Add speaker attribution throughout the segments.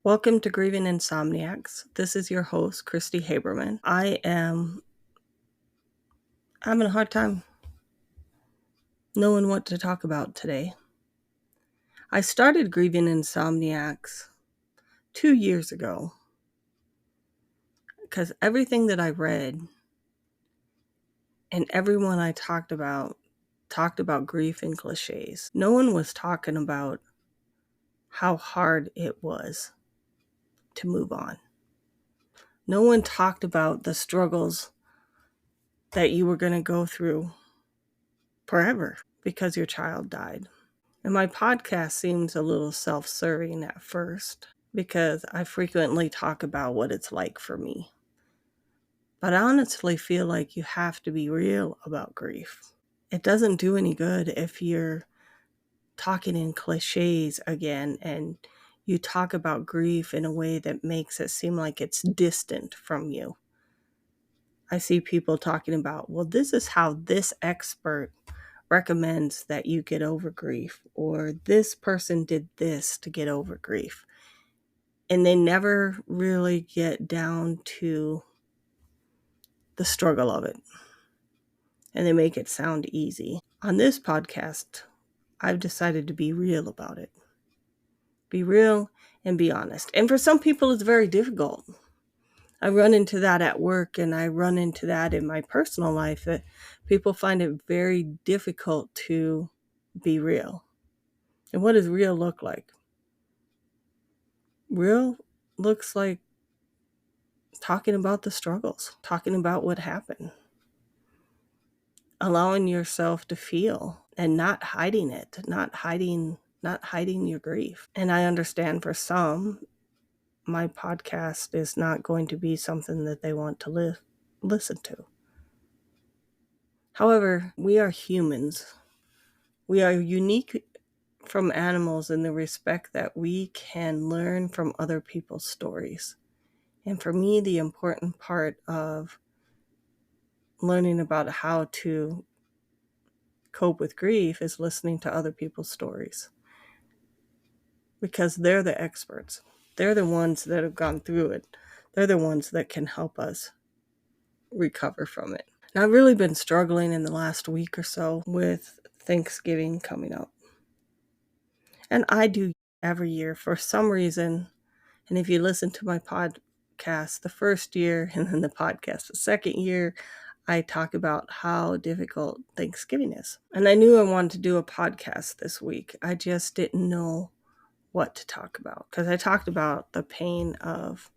Speaker 1: Welcome to Grieving Insomniacs. This is your host, Cristi Habermann. I am having a hard time knowing what to talk about today. I started Grieving Insomniacs 2 years ago because everything that I read and everyone I talked about grief and cliches. No one was talking about how hard it was to move on. No one talked about the struggles that you were going to go through forever because your child died. And my podcast seems a little self-serving at first because I frequently talk about what it's like for me. But I honestly feel like you have to be real about grief. It doesn't do any good if you're talking in cliches again and you talk about grief in a way that makes it seem like it's distant from you. I see people talking about, well, this is how this expert recommends that you get over grief, or this person did this to get over grief. And they never really get down to the struggle of it. And they make it sound easy. On this podcast, I've decided to be real about it. Be real and be honest. And for some people, it's very difficult. I run into that at work and I run into that in my personal life. That people find it very difficult to be real. And what does real look like? Real looks like talking about the struggles, talking about what happened, allowing yourself to feel and not hiding it, not hiding your grief. And I understand for some, my podcast is not going to be something that they want to listen to. However, we are humans. We are unique from animals in the respect that we can learn from other people's stories. And for me, the important part of learning about how to cope with grief is listening to other people's stories. Because they're the experts. They're the ones that have gone through it. They're the ones that can help us recover from it. And I've really been struggling in the last week or so with Thanksgiving coming up. And I do every year for some reason. And if you listen to my podcast the first year and then the podcast the second year, I talk about how difficult Thanksgiving is. And I knew I wanted to do a podcast this week. I just didn't know what to talk about because I talked about the pain of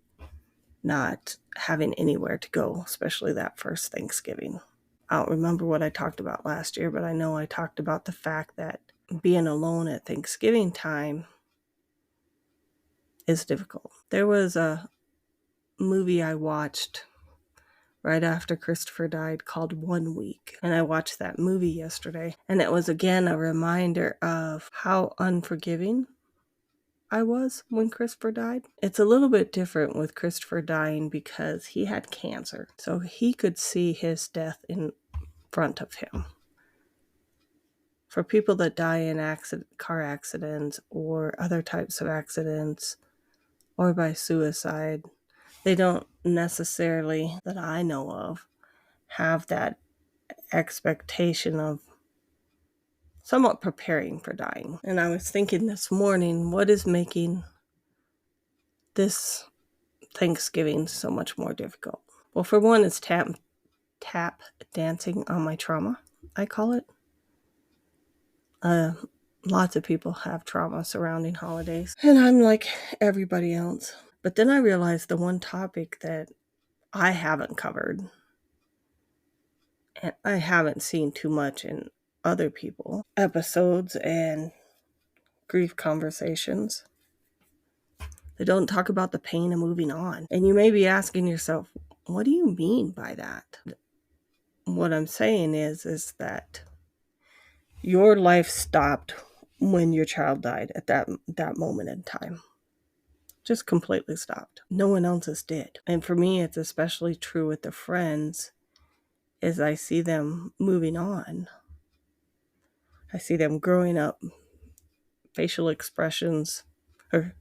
Speaker 1: not having anywhere to go, especially that first Thanksgiving. I don't remember what I talked about last year, but I know I talked about the fact that being alone at Thanksgiving time is difficult. There was a movie I watched right after Christopher died called 1 Week. And I watched that movie yesterday. And it was again a reminder of how unforgiving I was when Christopher died. It's a little bit different with Christopher dying because he had cancer. So he could see his death in front of him. For people that die in car accidents or other types of accidents or by suicide, they don't necessarily, that I know of, have that expectation of somewhat preparing for dying. And I was thinking this morning, what is making this Thanksgiving so much more difficult? Well, for one, it's tap dancing on my trauma, I call it. Lots of people have trauma surrounding holidays, and I'm like everybody else. But then I realized the one topic that I haven't covered, and I haven't seen too much in other people episodes and grief conversations. They don't talk about the pain of moving on. And you may be asking yourself, what do you mean by that? What I'm saying is that your life stopped when your child died at that moment in time. Just completely stopped. No one else's did. And for me, it's especially true with the friends as I see them moving on. I see them growing up, facial expressions, or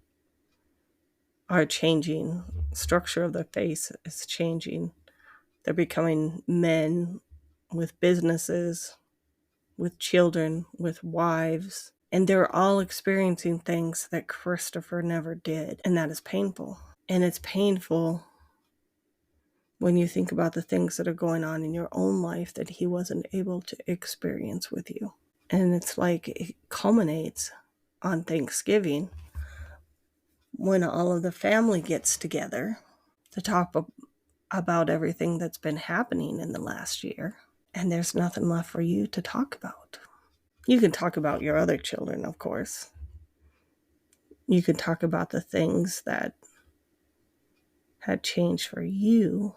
Speaker 1: are changing. Structure of their face is changing. They're becoming men with businesses, with children, with wives, and they're all experiencing things that Christopher never did, and that is painful. And it's painful when you think about the things that are going on in your own life that he wasn't able to experience with you. And it's like it culminates on Thanksgiving when all of the family gets together to talk about everything that's been happening in the last year. And there's nothing left for you to talk about. You can talk about your other children, of course. You can talk about the things that had changed for you,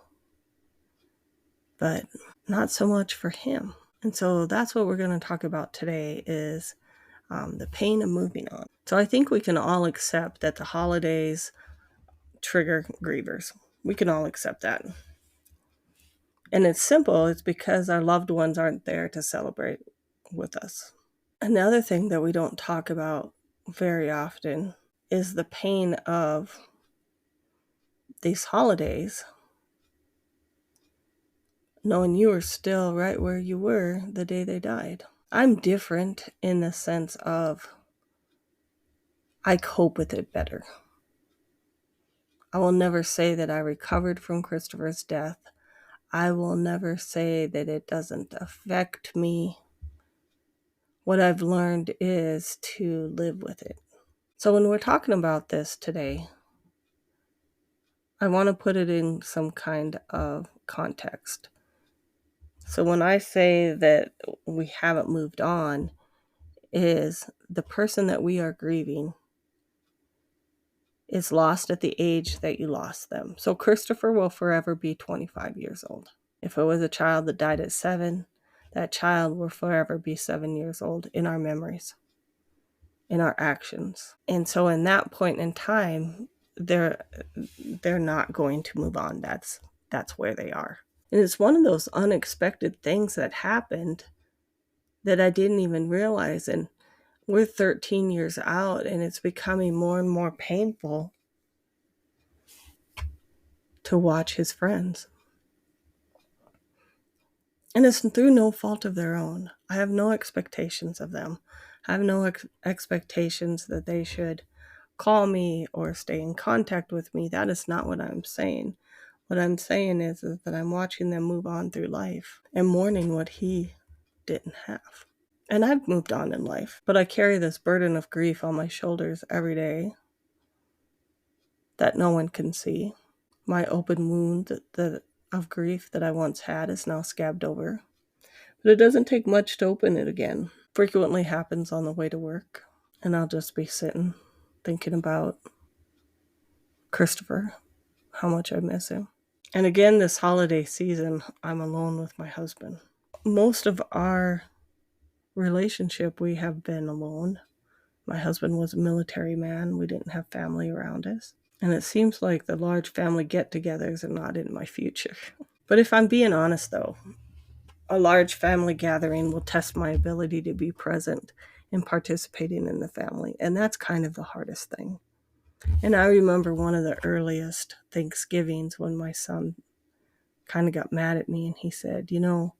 Speaker 1: but not so much for him. And so that's what we're going to talk about today is the pain of moving on. So I think we can all accept that the holidays trigger grievers. We can all accept that. And it's simple. It's because our loved ones aren't there to celebrate with us. Another thing that we don't talk about very often is the pain of these holidays, knowing you were still right where you were the day they died. I'm different in the sense of I cope with it better. I will never say that I recovered from Christopher's death. I will never say that it doesn't affect me. What I've learned is to live with it. So when we're talking about this today, I want to put it in some kind of context. So when I say that we haven't moved on, is the person that we are grieving is lost at the age that you lost them. So Christopher will forever be 25 years old. If it was a child that died at 7, that child will forever be 7 years old in our memories, in our actions. And so in that point in time, they're not going to move on. That's where they are. And it's one of those unexpected things that happened that I didn't even realize. And we're 13 years out, and it's becoming more and more painful to watch his friends. And it's through no fault of their own. I have no expectations of them. I have no expectations that they should call me or stay in contact with me. That is not what I'm saying. What I'm saying is that I'm watching them move on through life and mourning what he didn't have. And I've moved on in life, but I carry this burden of grief on my shoulders every day that no one can see. My open wound of grief that I once had is now scabbed over. But it doesn't take much to open it again. Frequently happens on the way to work. And I'll just be sitting thinking about Christopher, how much I miss him. And again, this holiday season, I'm alone with my husband. Most of our relationship, we have been alone. My husband was a military man. We didn't have family around us. And it seems like the large family get-togethers are not in my future. But if I'm being honest, though, a large family gathering will test my ability to be present and participating in the family. And that's kind of the hardest thing. And I remember one of the earliest Thanksgivings when my son kind of got mad at me and he said, you know,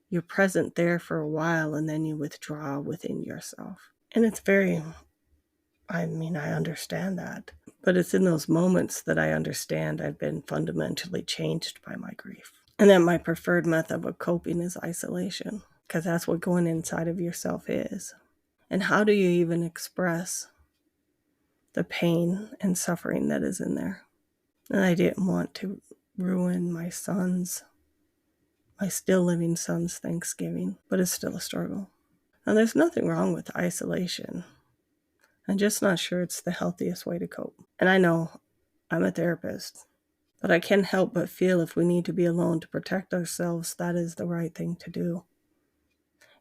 Speaker 1: you're present there for a while and then you withdraw within yourself. And it's I understand that. But it's in those moments that I understand I've been fundamentally changed by my grief. And that my preferred method of coping is isolation, because that's what going inside of yourself is. And how do you even express the pain and suffering that is in there? And I didn't want to ruin my still living son's Thanksgiving, but it's still a struggle. Now, there's nothing wrong with isolation. I'm just not sure it's the healthiest way to cope. And I know I'm a therapist, but I can't help but feel if we need to be alone to protect ourselves, that is the right thing to do.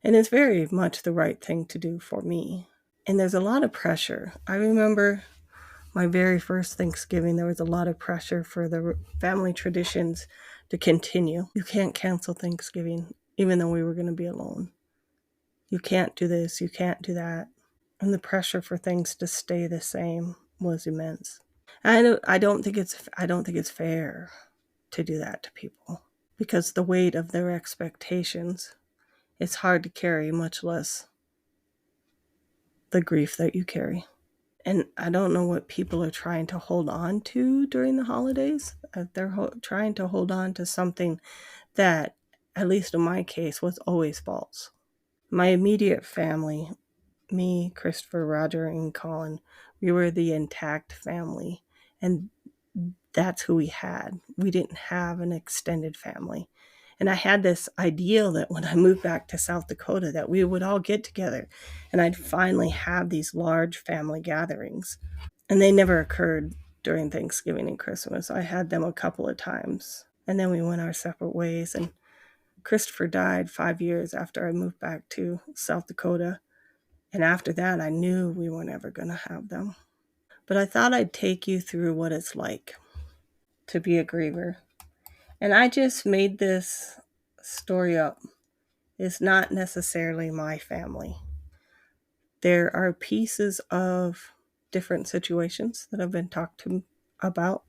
Speaker 1: And it's very much the right thing to do for me. And there's a lot of pressure. I remember my very first Thanksgiving, there was a lot of pressure for the family traditions to continue. You can't cancel Thanksgiving, even though we were going to be alone. You can't do this, you can't do that. And the pressure for things to stay the same was immense. I don't think it's fair to do that to people, because the weight of their expectations is hard to carry, much less the grief that you carry. And I don't know what people are trying to hold on to during the holidays. They're trying to hold on to something that, at least in my case, was always false. My immediate family, me, Christopher, Roger, and Colin, we were the intact family. And that's who we had. We didn't have an extended family. And I had this ideal that when I moved back to South Dakota, that we would all get together and I'd finally have these large family gatherings. And they never occurred during Thanksgiving and Christmas. I had them a couple of times, and then we went our separate ways. And Christopher died 5 years after I moved back to South Dakota. And after that, I knew we were never going to have them. But I thought I'd take you through what it's like to be a griever. And I just made this story up. It's not necessarily my family. There are pieces of different situations that have been talked about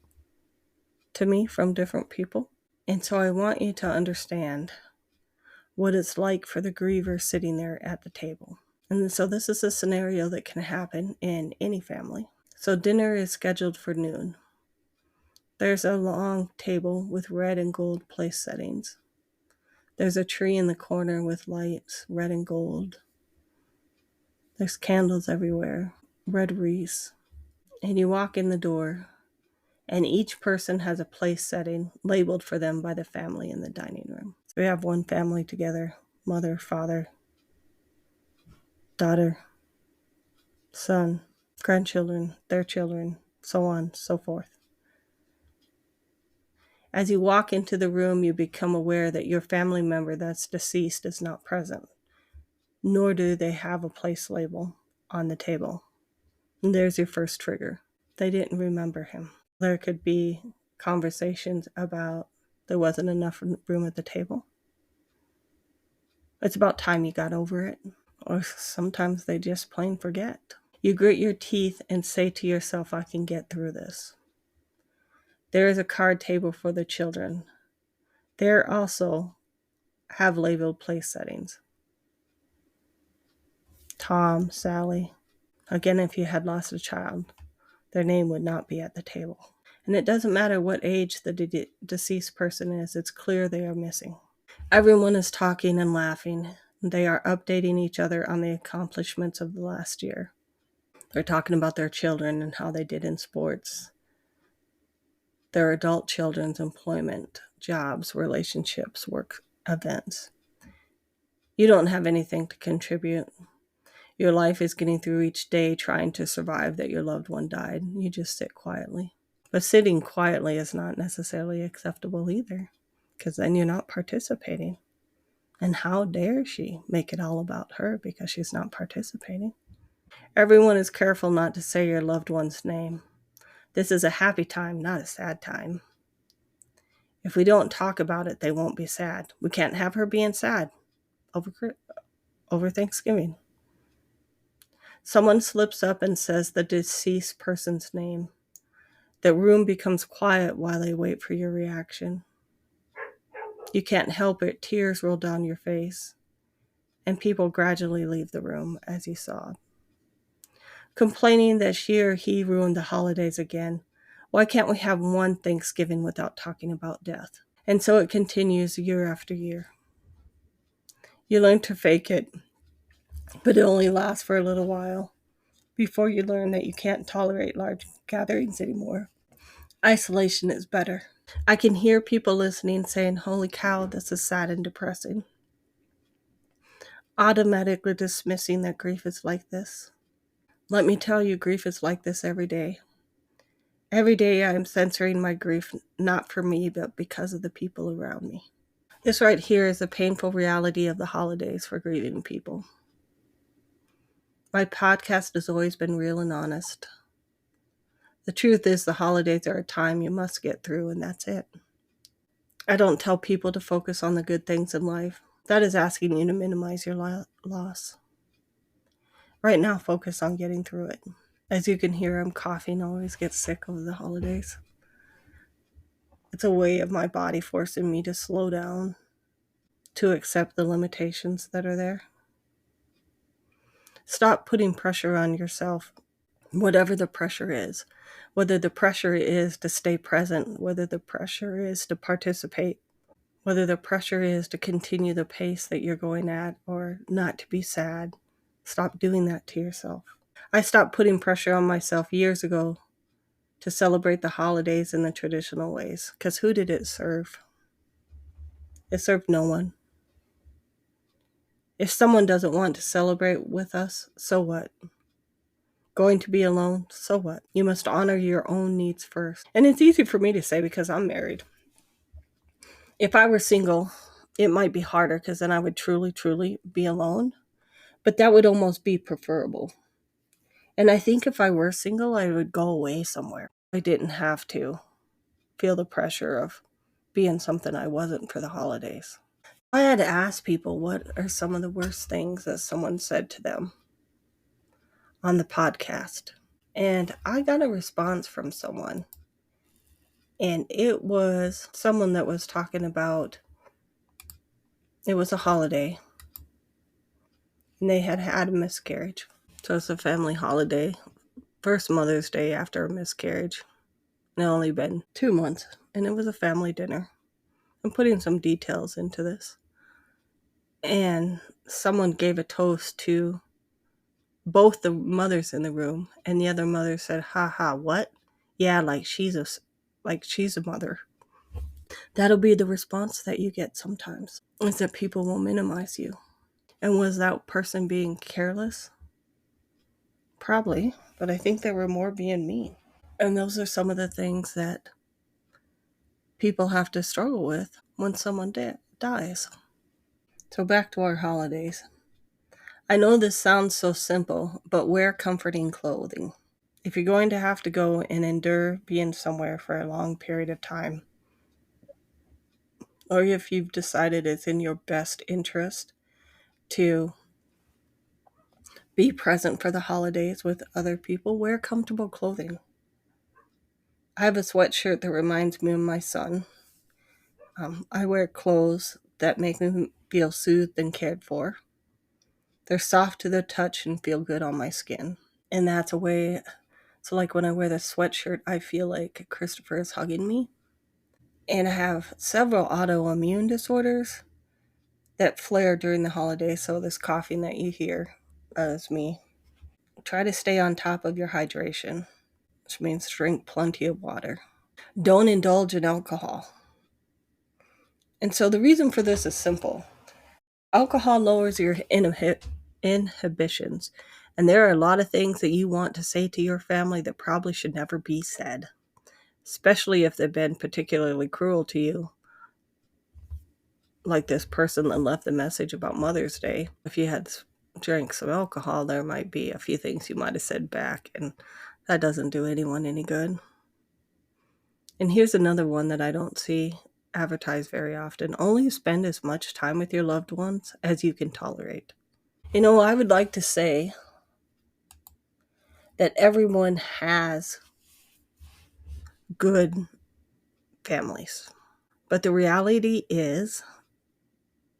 Speaker 1: to me from different people. And so I want you to understand what it's like for the griever sitting there at the table. And so this is a scenario that can happen in any family. So dinner is scheduled for noon. There's a long table with red and gold place settings. There's a tree in the corner with lights, red and gold. There's candles everywhere, red wreaths. And you walk in the door, and each person has a place setting labeled for them by the family in the dining room. So we have one family together: mother, father, daughter, son, grandchildren, their children, so on, so forth. As you walk into the room, you become aware that your family member that's deceased is not present, nor do they have a place label on the table. And there's your first trigger. They didn't remember him. There could be conversations about there wasn't enough room at the table. It's about time you got over it. Or sometimes they just plain forget. You grit your teeth and say to yourself, I can get through this. There is a card table for the children. There also have labeled place settings. Tom, Sally. Again, if you had lost a child, their name would not be at the table. And it doesn't matter what age the deceased person is, it's clear they are missing. Everyone is talking and laughing. They are updating each other on the accomplishments of the last year. They're talking about their children and how they did in sports, their adult children's employment, jobs, relationships, work events. You don't have anything to contribute. Your life is getting through each day trying to survive that your loved one died. You just sit quietly. But sitting quietly is not necessarily acceptable either, because then you're not participating. And how dare she make it all about her because she's not participating? Everyone is careful not to say your loved one's name. This is a happy time, not a sad time. If we don't talk about it, they won't be sad. We can't have her being sad over Thanksgiving. Someone slips up and says the deceased person's name. The room becomes quiet while they wait for your reaction. You can't help it. Tears roll down your face, and people gradually leave the room as you sob, complaining that she or he ruined the holidays again. Why can't we have one Thanksgiving without talking about death? And so it continues year after year. You learn to fake it, but it only lasts for a little while before you learn that you can't tolerate large gatherings anymore. Isolation is better. I can hear people listening saying, holy cow, this is sad and depressing. Automatically dismissing that grief is like this. Let me tell you, grief is like this every day. Every day I am censoring my grief, not for me, but because of the people around me. This right here is the painful reality of the holidays for grieving people. My podcast has always been real and honest. The truth is the holidays are a time you must get through, and that's it. I don't tell people to focus on the good things in life. That is asking you to minimize your loss. Right now, focus on getting through it. As you can hear, I'm coughing. I always get sick over the holidays. It's a way of my body forcing me to slow down, to accept the limitations that are there. Stop putting pressure on yourself, whatever the pressure is. Whether the pressure is to stay present, whether the pressure is to participate, whether the pressure is to continue the pace that you're going at or not to be sad. Stop doing that to yourself. I stopped putting pressure on myself years ago to celebrate the holidays in the traditional ways, because who did it serve? It served no one. If someone doesn't want to celebrate with us, so what? Going to be alone, so what? You must honor your own needs first. And it's easy for me to say because I'm married. If I were single, it might be harder because then I would truly, truly be alone. But that would almost be preferable. And I think if I were single, I would go away somewhere. I didn't have to feel the pressure of being something I wasn't for the holidays. I had to ask people what are some of the worst things that someone said to them on the podcast. And I got a response from someone. And it was someone that was talking about, it was a holiday. And they had had a miscarriage. So it's a family holiday. First Mother's Day after a miscarriage. It had only been 2 months. And it was a family dinner. I'm putting some details into this. And someone gave a toast to both the mothers in the room, and the other mother said, "Ha ha, what? Yeah, like she's a mother." That'll be the response that you get sometimes, is that people will minimize you. And was that person being careless? Probably, but I think they were more being mean. And those are some of the things that people have to struggle with when someone dies. So back to our holidays. I know this sounds so simple, but wear comforting clothing. If you're going to have to go and endure being somewhere for a long period of time, or if you've decided it's in your best interest to be present for the holidays with other people, wear comfortable clothing. I have a sweatshirt that reminds me of my son. I wear clothes that make me feel soothed and cared for. They're soft to the touch and feel good on my skin. And that's a way, so like when I wear this sweatshirt, I feel like Christopher is hugging me. And I have several autoimmune disorders that flare during the holidays. So this coughing that you hear is me. Try to stay on top of your hydration, which means drink plenty of water. Don't indulge in alcohol. And so the reason for this is simple. Alcohol lowers your inhibitions. And there are a lot of things that you want to say to your family that probably should never be said, especially if they've been particularly cruel to you. Like this person that left the message about Mother's Day. If you had drank some alcohol, there might be a few things you might have said back, and that doesn't do anyone any good. And here's another one that I don't see advertised very often. Only spend as much time with your loved ones as you can tolerate. You know, I would like to say that everyone has good families, but the reality is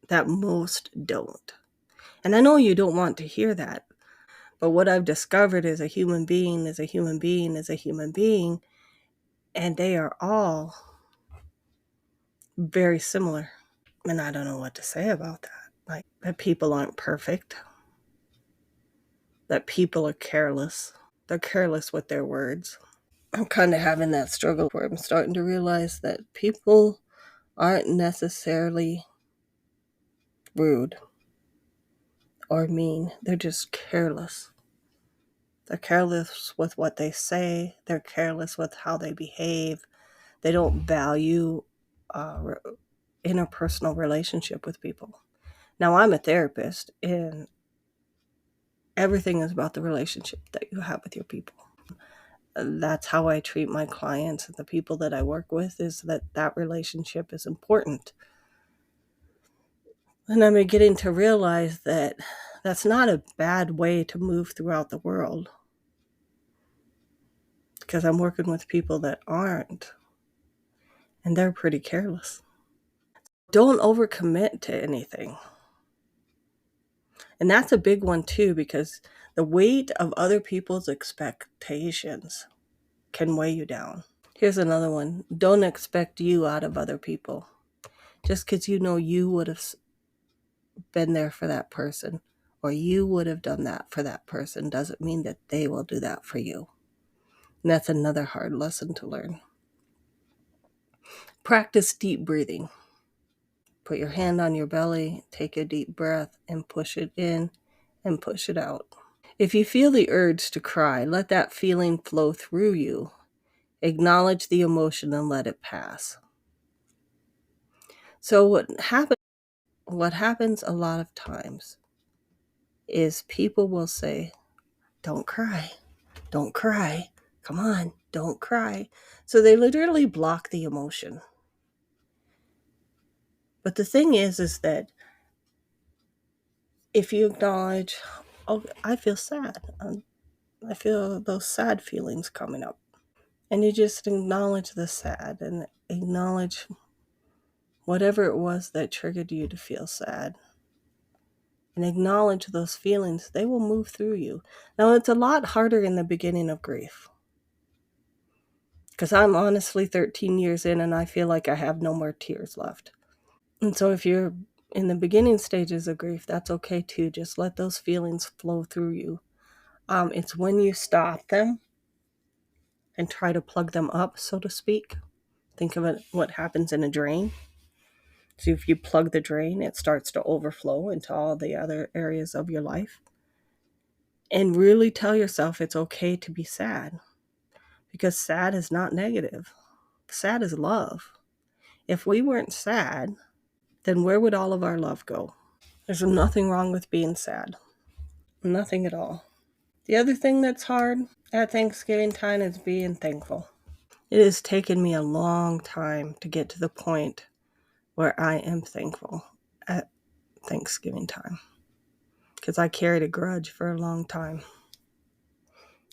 Speaker 1: that most don't. And I know you don't want to hear that, but what I've discovered is a human being is a human being is a human being, and they are all very similar. And I don't know what to say about that. Like, that people aren't perfect, that people are careless. They're careless with their words. I'm kind of having that struggle where I'm starting to realize that people aren't necessarily rude or mean. They're just careless. They're careless with what they say. They're careless with how they behave. They don't value interpersonal relationship with people. Now, I'm a therapist, and everything is about the relationship that you have with your people. That's how I treat my clients and the people that I work with, is that relationship is important. And I'm beginning to realize that that's not a bad way to move throughout the world. because I'm working with people that aren't, and they're pretty careless. Don't overcommit to anything. And that's a big one too, because the weight of other people's expectations can weigh you down. Here's another one. Don't expect you out of other people. Just because you know you would have been there for that person, or you would have done that for that person, doesn't mean that they will do that for you. And that's another hard lesson to learn. Practice deep breathing. Put your hand on your belly, take a deep breath, and push it in and push it out. If you feel the urge to cry, let that feeling flow through you. Acknowledge the emotion and let it pass. So what happens a lot of times is people will say, don't cry, don't cry, come on, don't cry. So they literally block the emotion. But the thing is that if you acknowledge, oh, I feel sad, I feel those sad feelings coming up, and you just acknowledge the sad and acknowledge whatever it was that triggered you to feel sad, and acknowledge those feelings, they will move through you. Now, it's a lot harder in the beginning of grief, because I'm honestly 13 years in and I feel like I have no more tears left. And so if you're in the beginning stages of grief, that's okay too. Just let those feelings flow through you. It's when you stop them and try to plug them up, so to speak. Think of it, what happens in a drain. So if you plug the drain, it starts to overflow into all the other areas of your life. And really tell yourself it's okay to be sad, because sad is not negative. Sad is love. If we weren't sad, then where would all of our love go? There's nothing wrong with being sad. Nothing at all. The other thing that's hard at Thanksgiving time is being thankful. It has taken me a long time to get to the point where I am thankful at Thanksgiving time, because I carried a grudge for a long time.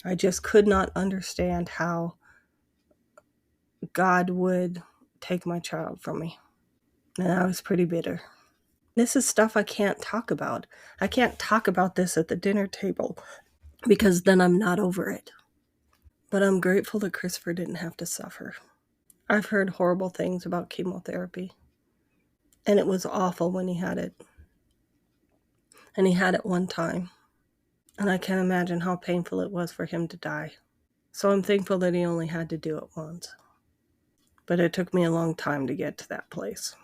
Speaker 1: I just could not understand how God would take my child from me. And I was pretty bitter. This is stuff I can't talk about. I can't talk about this at the dinner table, because then I'm not over it. But I'm grateful that Christopher didn't have to suffer. I've heard horrible things about chemotherapy, and it was awful when he had it. And he had it one time. And I can't imagine how painful it was for him to die. So I'm thankful that he only had to do it once. But it took me a long time to get to that place.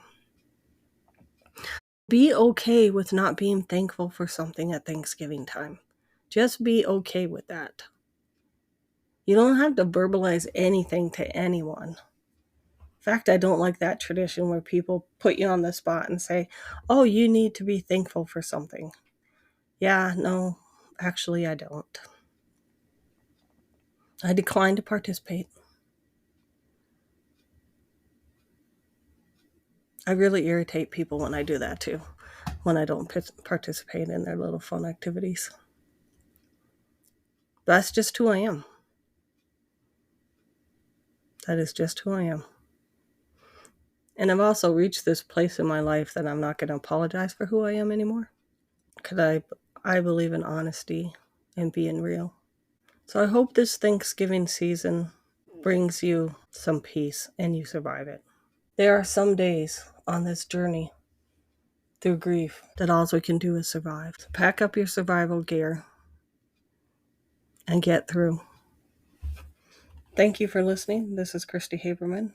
Speaker 1: Be okay with not being thankful for something at Thanksgiving time. Just be okay with that. You don't have to verbalize anything to anyone. In fact, I don't like that tradition where people put you on the spot and say, oh, you need to be thankful for something. Yeah, no, actually I don't. I decline to participate. I really irritate people when I do that too, when I don't participate in their little fun activities. That's just who I am. That is just who I am. And I've also reached this place in my life that I'm not going to apologize for who I am anymore, because I believe in honesty and being real. So I hope this Thanksgiving season brings you some peace and you survive it. There are some days on this journey through grief that all we can do is survive. So pack up your survival gear and get through. Thank you for listening. This is Cristi Habermann.